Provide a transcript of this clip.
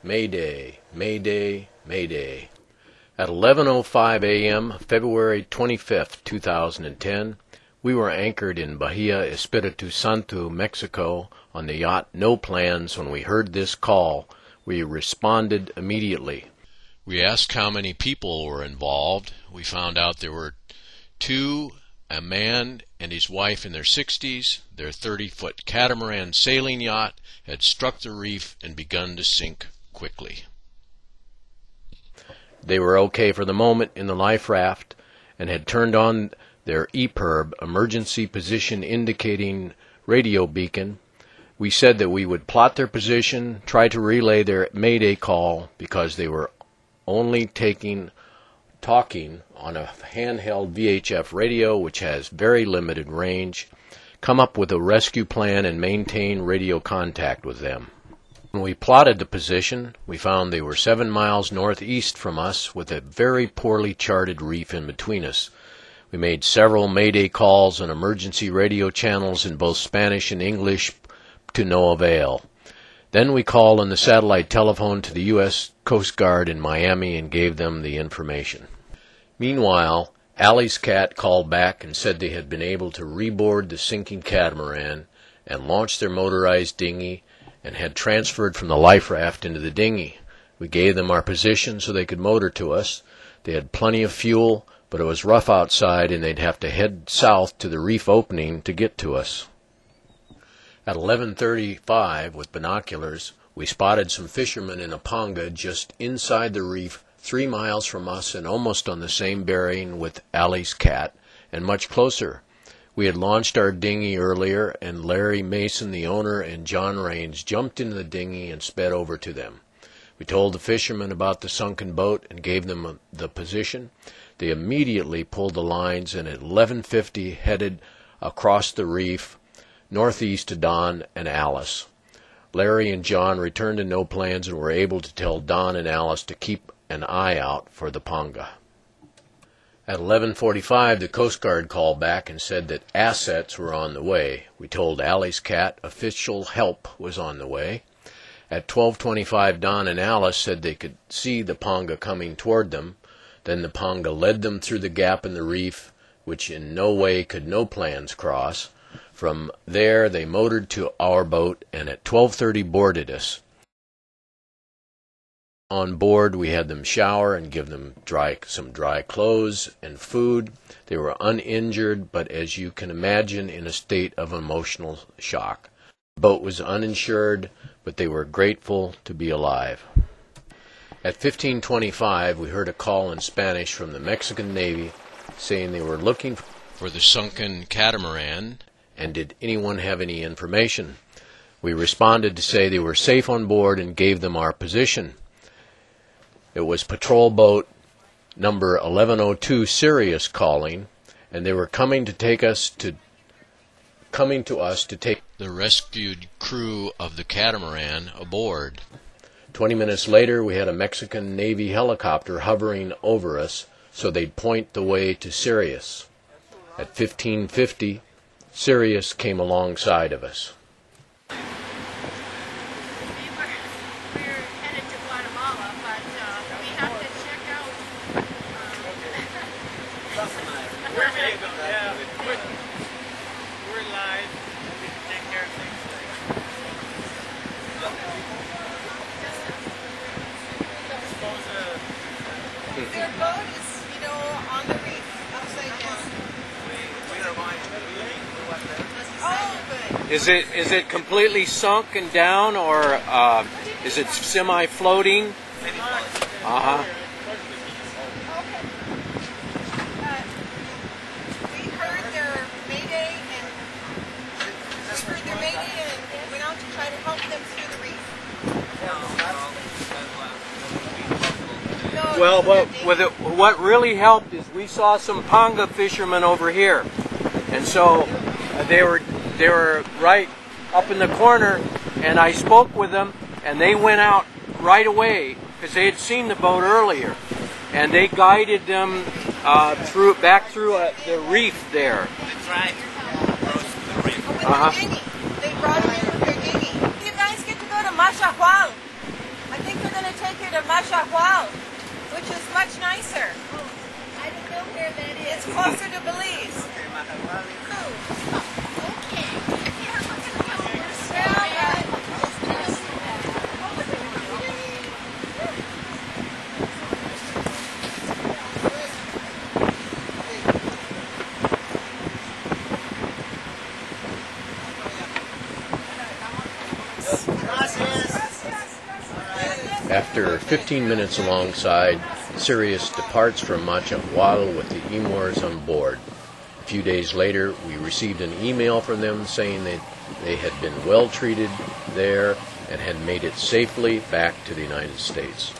Mayday, Mayday, Mayday. At 11:05 a.m., February 25th, 2010, we were anchored in Bahia Espiritu Santo, Mexico, on the yacht No Plans. When we heard this call, we responded immediately. We asked how many people were involved. We found out there were two, a man and his wife in their 60s. Their 30-foot catamaran sailing yacht had struck the reef and begun to sink quickly. They were okay for the moment in the life raft and had turned on their EPIRB, emergency position indicating radio beacon. We said that we would plot their position, try to relay their mayday call, because they were only talking on a handheld VHF radio, which has very limited range, come up with a rescue plan and maintain radio contact with them. When we plotted the position, we found they were 7 miles northeast from us with a very poorly charted reef in between us. We made several mayday calls on emergency radio channels in both Spanish and English to no avail. Then we called on the satellite telephone to the U.S. Coast Guard in Miami and gave them the information. Meanwhile, Allie's cat called back and said they had been able to reboard the sinking catamaran and launch their motorized dinghy and had transferred from the life raft into the dinghy. We gave them our position so they could motor to us. They had plenty of fuel, but it was rough outside and they'd have to head south to the reef opening to get to us. At 11:35, with binoculars, we spotted some fishermen in a panga just inside the reef, 3 miles from us and almost on the same bearing with Allie's cat, and much closer. We had launched our dinghy earlier, and Larry Mason, the owner, and John Raines jumped into the dinghy and sped over to them. We told the fishermen about the sunken boat and gave them the position. They immediately pulled the lines and at 11:50 headed across the reef northeast to Don and Alice. Larry and John returned to No Plans and were able to tell Don and Alice to keep an eye out for the panga. At 11:45, the Coast Guard called back and said that assets were on the way. We told Allie's cat official help was on the way. At 12:25, Don and Alice said they could see the panga coming toward them. Then the panga led them through the gap in the reef, which in no way could No Plans cross. From there, they motored to our boat and at 12:30 boarded us. On board, we had them shower and give them some dry clothes and food. They were uninjured, but as you can imagine, in a state of emotional shock. The boat was uninsured, but they were grateful to be alive. At 15:25, we heard a call in Spanish from the Mexican Navy saying they were looking for the sunken catamaran, and did anyone have any information. We responded to say they were safe on board and gave them our position. It was patrol boat number 1102 Sirius calling, and they were coming to us to take the rescued crew of the catamaran aboard. 20 minutes later, we had a Mexican Navy helicopter hovering over us, so they'd point the way to Sirius. At 15:50, Sirius came alongside of us. Their boat is, on the reef, upside down. Oh, good. Is it completely sunken down, or is it semi-floating? Okay. We heard their mayday and went out to try to help them through the reef. Well, what really helped is we saw some panga fishermen over here, and so they were right up in the corner, and I spoke with them, and they went out right away because they had seen the boat earlier, and they guided them back through the reef there. That's right. They brought them in with their dinghy. You guys get to go to Machahual. I think for the to Machahual, which is much nicer. I don't know where that is. It's closer to Belize. After 15 minutes alongside, Sirius departs from Machahual with the Emors on board. A few days later, we received an email from them saying that they had been well treated there and had made it safely back to the United States.